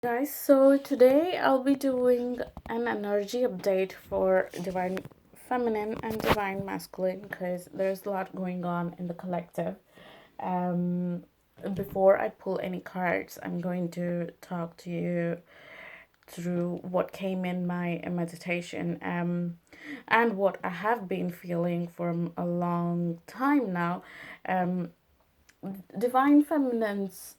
Guys, so today I'll be doing an energy update for divine feminine and divine masculine because there's a lot going on in the collective. Um, Before I pull any cards, I'm going to talk to you through what came in my meditation and what I have been feeling for a long time now. Um, Divine feminines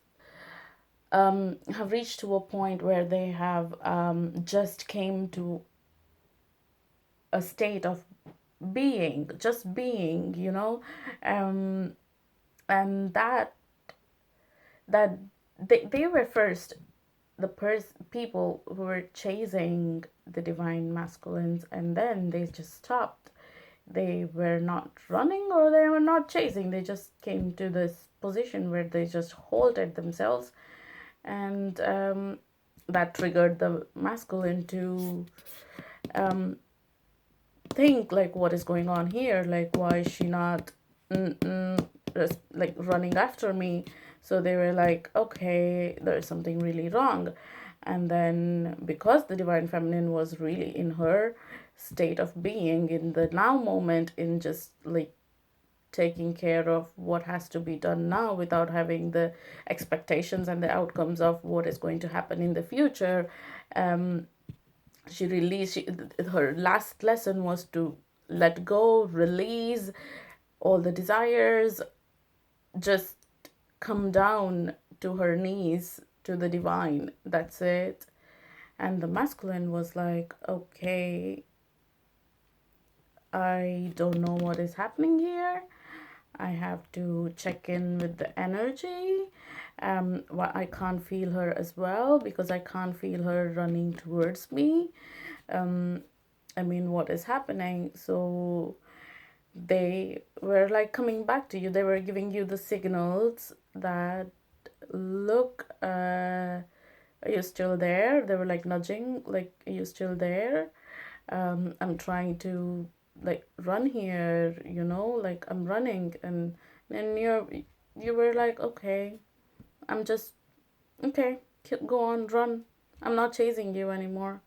have reached to a point where they have just came to a state of being, just being, um, and that they were first the people who were chasing the divine masculines, and then they just stopped. They were not running or they were not chasing. They just came to this position where they just halted themselves, and that triggered the masculine to um, think like, what is going on here? Like, why is she not just like running after me? So they were like, okay, there's something really wrong. And then because the divine feminine was really in her state of being in the now moment, in just like taking care of what has to be done now without having the expectations and the outcomes of what is going to happen in the future, um, her last lesson was to let go, release all the desires, just come down to her knees to the divine. That's it. And the masculine was like, okay, I don't know what is happening here. I have to check in with the energy. I can't feel her as well because I can't feel her running towards me. Um, I mean, what is happening? So they were like coming back to you. They were giving you the signals that, look, are you still there? They were like nudging, like, are you still there? I'm trying to like run here, like I'm running, and then you were like, okay, I'm just okay, go on, run. I'm not chasing you anymore.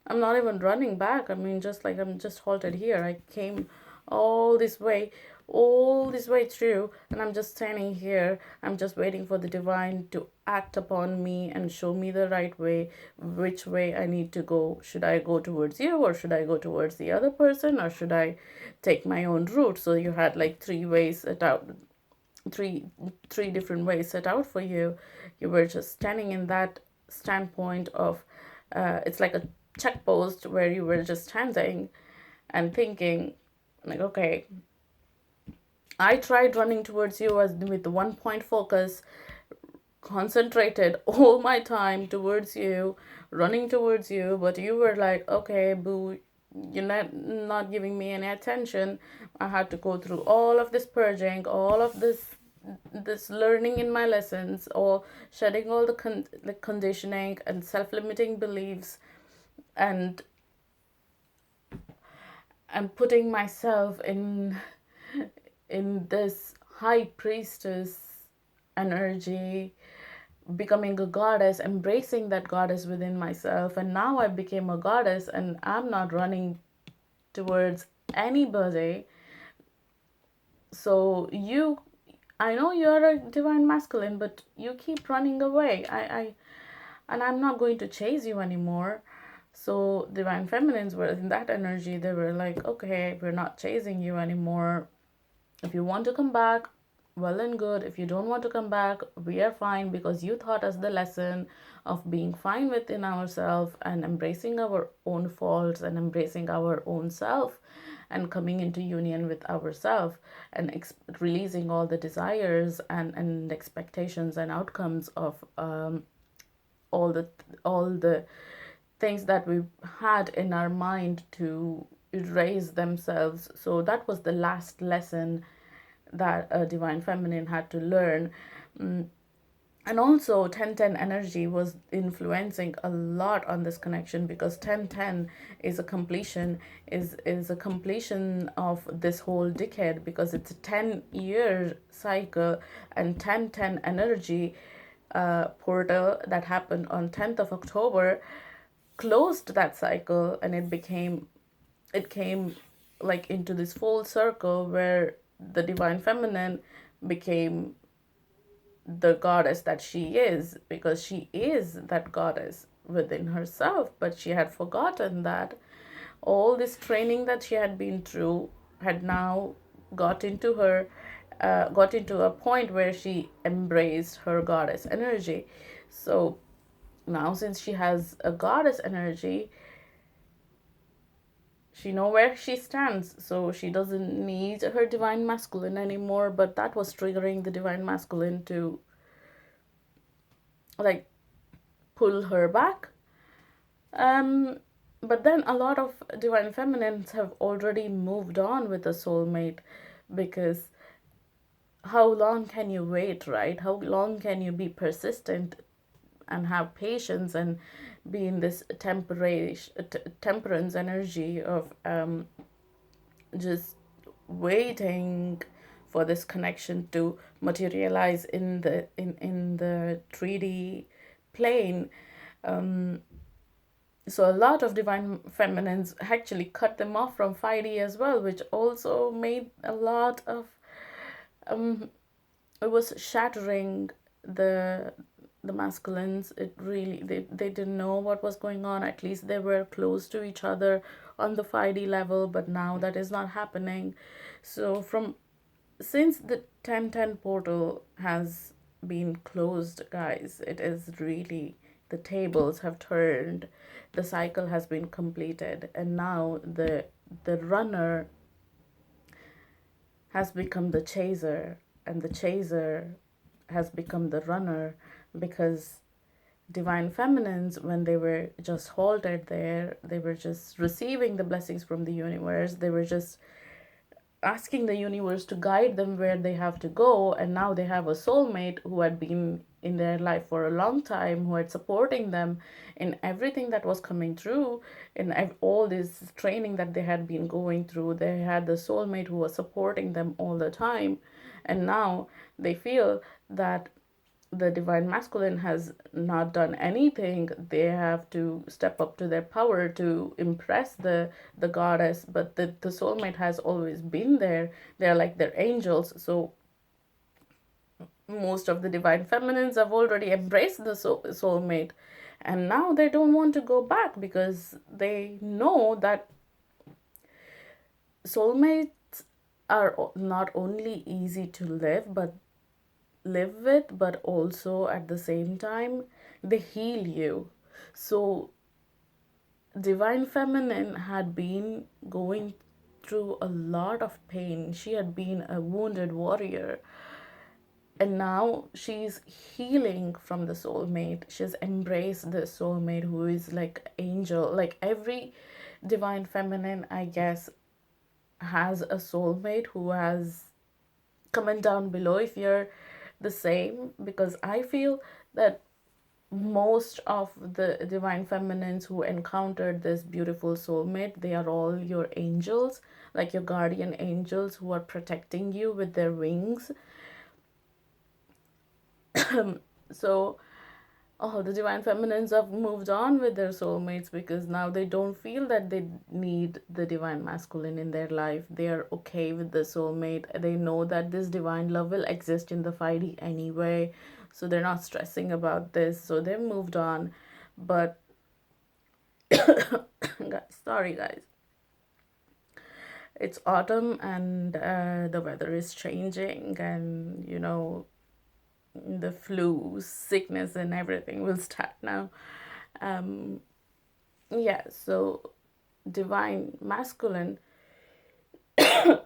I'm not even running back. I mean, just like I'm just halted here. I came all this way, all this way through, and I'm just standing here. I'm just waiting for the divine to act upon me and show me the right way, which way I need to go. Should I go towards you, or should I go towards the other person, or should I take my own route? So you had like three ways set out, three three different ways set out for you. You were just standing in that standpoint of it's like a check post where you were just standing and thinking like, okay, I tried running towards you as with one point focus, concentrated all my time towards you, running towards you, but you were like, okay, boo, you're not giving me any attention. I had to go through all of this purging, all of this learning in my lessons, or shedding all the conditioning and self-limiting beliefs, and putting myself in this high priestess energy, becoming a goddess, embracing that goddess within myself. And now I became a goddess, and I'm not running towards anybody. So I know you're a divine masculine, but you keep running away. And I'm not going to chase you anymore. So divine feminines were in that energy. They were like, okay, we're not chasing you anymore. If you want to come back, well and good. If you don't want to come back, we are fine, because you taught us the lesson of being fine within ourselves and embracing our own faults and embracing our own self and coming into union with ourselves and releasing all the desires and expectations and outcomes of all the all the things that we had in our mind to erase themselves. So that was the last lesson that a divine feminine had to learn. And also 1010 energy was influencing a lot on this connection, because 1010 is a completion, is a completion of this whole decade, because it's a 10-year cycle, and 1010 energy portal that happened on 10th of October closed that cycle, and it came like into this full circle where the divine feminine became the goddess that she is, because she is that goddess within herself, but she had forgotten that all this training that she had been through had now got into her got into a point where she embraced her goddess energy. So now, since she has a goddess energy, she know where she stands, so she doesn't need her divine masculine anymore. But that was triggering the divine masculine to like pull her back. um but then a lot of divine feminines have already moved on with a soulmate, because how long can you wait, right? How long can you be persistent and have patience and be in this temperance energy of just waiting for this connection to materialize in the 3D plane. So a lot of divine feminines actually cut them off from 5D as well, which also made a lot of it was shattering the the masculines. It really, they didn't know what was going on. At least they were close to each other on the 5D level, but now that is not happening. So from since the 1010 portal has been closed, guys, it is really, the tables have turned, the cycle has been completed, and now the runner has become the chaser, and the chaser has become the runner, because divine feminines, when they were just halted there, they were just receiving the blessings from the universe, they were just asking the universe to guide them where they have to go. And now they have a soulmate who had been in their life for a long time, who had supporting them in everything that was coming through, in all this training that they had been going through. They had the soulmate who was supporting them all the time, and now they feel that the divine masculine has not done anything. They have to step up to their power to impress the goddess, but the soulmate has always been there. They're like their angels. So most of the divine feminines have already embraced the soulmate, and now they don't want to go back, because they know that soulmates are not only easy to live with, but also at the same time they heal you. So divine feminine had been going through a lot of pain. She had been a wounded warrior, and now she's healing from the soulmate. She's embraced the soulmate who is like angel. Like every divine feminine, I guess, has a soulmate who has, comment down below if you're the same, because I feel that most of the divine feminines who encountered this beautiful soulmate, they are all your angels, like your guardian angels who are protecting you with their wings. So all the divine feminines have moved on with their soulmates, because now they don't feel that they need the divine masculine in their life. They are okay with the soulmate. They know that this divine love will exist in the 5D anyway, so they're not stressing about this, so they've moved on. But sorry guys, it's autumn, and the weather is changing, and the flu, sickness, and everything will start now. Yeah, so divine masculine are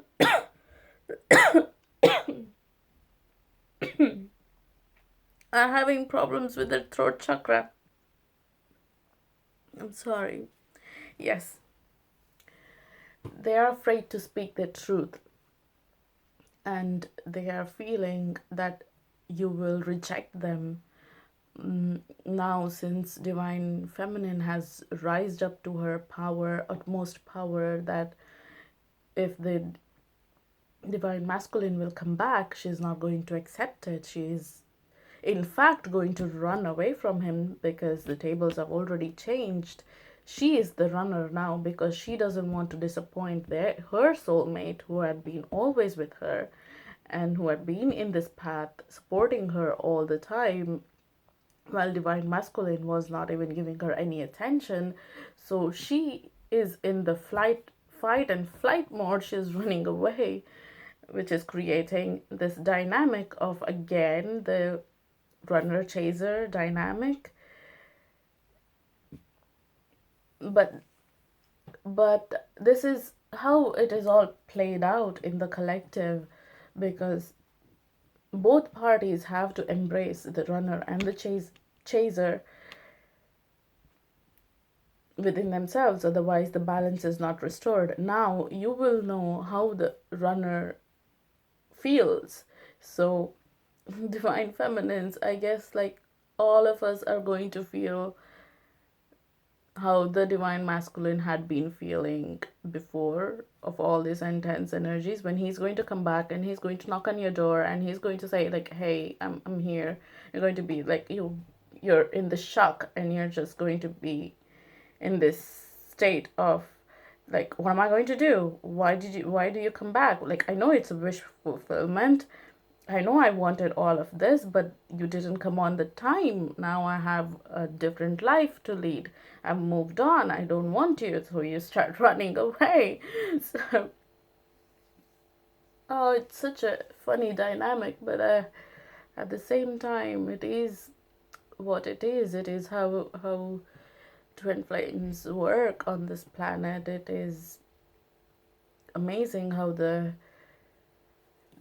having problems with their throat chakra. I'm sorry. Yes, they are afraid to speak the truth, and they are feeling that you will reject them. Now, since divine feminine has rised up to her power, utmost power, that if the divine masculine will come back, she's not going to accept it. in fact going to run away from him because the tables have already changed. She is the runner now because she doesn't want to disappoint her soulmate who had been always with her and who had been in this path supporting her all the time, while divine masculine was not even giving her any attention. So she is in the fight and flight mode. She's running away, which is creating this dynamic of, again, the runner chaser dynamic. But this is how it is all played out in the collective, because both parties have to embrace the runner and the chaser within themselves, otherwise the balance is not restored. Now you will know how the runner feels. So divine feminines, I guess, like, all of us are going to feel how the divine masculine had been feeling before, of all these intense energies, when he's going to come back and he's going to knock on your door and he's going to say, like, hey, I'm here. You're going to be like, you're in the shock, and you're just going to be in this state of, like, what am I going to do? Why do you come back? Like, I know it's a wish fulfillment. I know I wanted all of this, but you didn't come on the time. Now I have a different life to lead. I've moved on. I don't want you. So you start running away. So, oh, it's such a funny dynamic, but at the same time, it is what it is. It is how twin flames work on this planet. It is amazing how the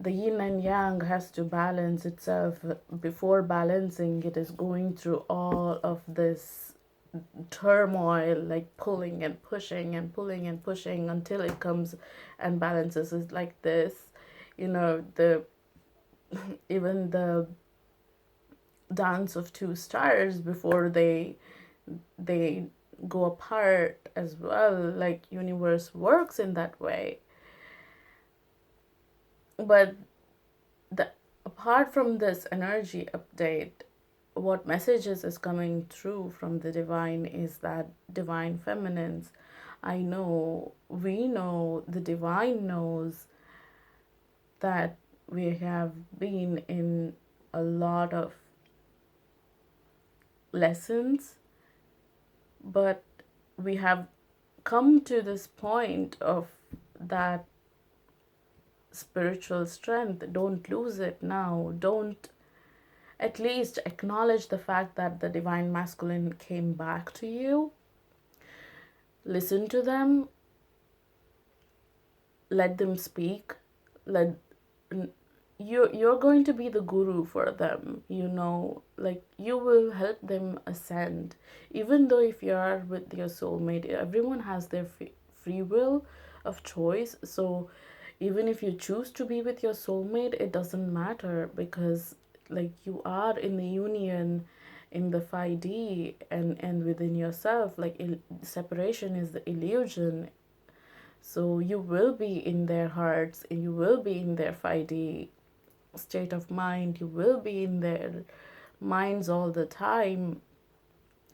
yin and yang has to balance itself. Before balancing, it is going through all of this turmoil, like pulling and pushing and pulling and pushing until it comes and balances. It's like this, the even the dance of two stars before they go apart as well. Like, universe works in that way. But apart from this energy update, what messages is coming through from the divine is that divine feminines, we know, the divine knows that we have been in a lot of lessons, but we have come to this point of that spiritual strength. Don't lose it now. Don't, at least acknowledge the fact that the divine masculine came back to you. Listen to them. Let them speak. You're going to be the guru for them, like, you will help them ascend. Even though if you are with your soulmate, everyone has their free will of choice. So even if you choose to be with your soulmate, it doesn't matter, because, like, you are in the union, in the 5D, and within yourself. Like, separation is the illusion. So you will be in their hearts, and you will be in their 5D state of mind. You will be in their minds all the time.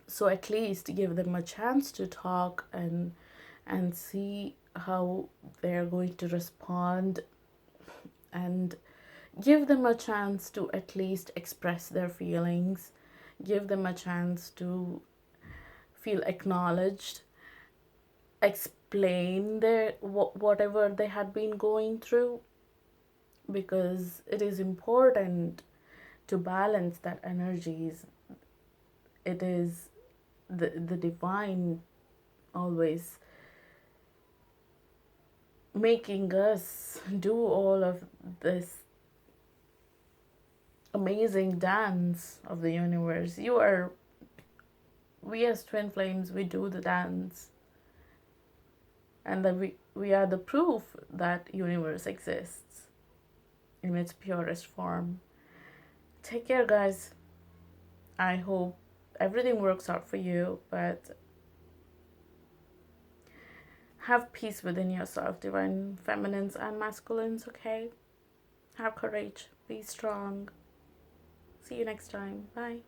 So at least give them a chance to talk and see how they're going to respond, and give them a chance to at least express their feelings. Give them a chance to feel acknowledged, explain their whatever they had been going through, because it is important to balance that energies. It is the divine always making us do all of this amazing dance of the universe. We as twin flames, we do the dance, and that we are the proof that universe exists in its purest form. Take care, guys. I hope everything works out for you, but have peace within yourself, divine feminines and masculines, okay? Have courage. Be strong. See you next time. Bye.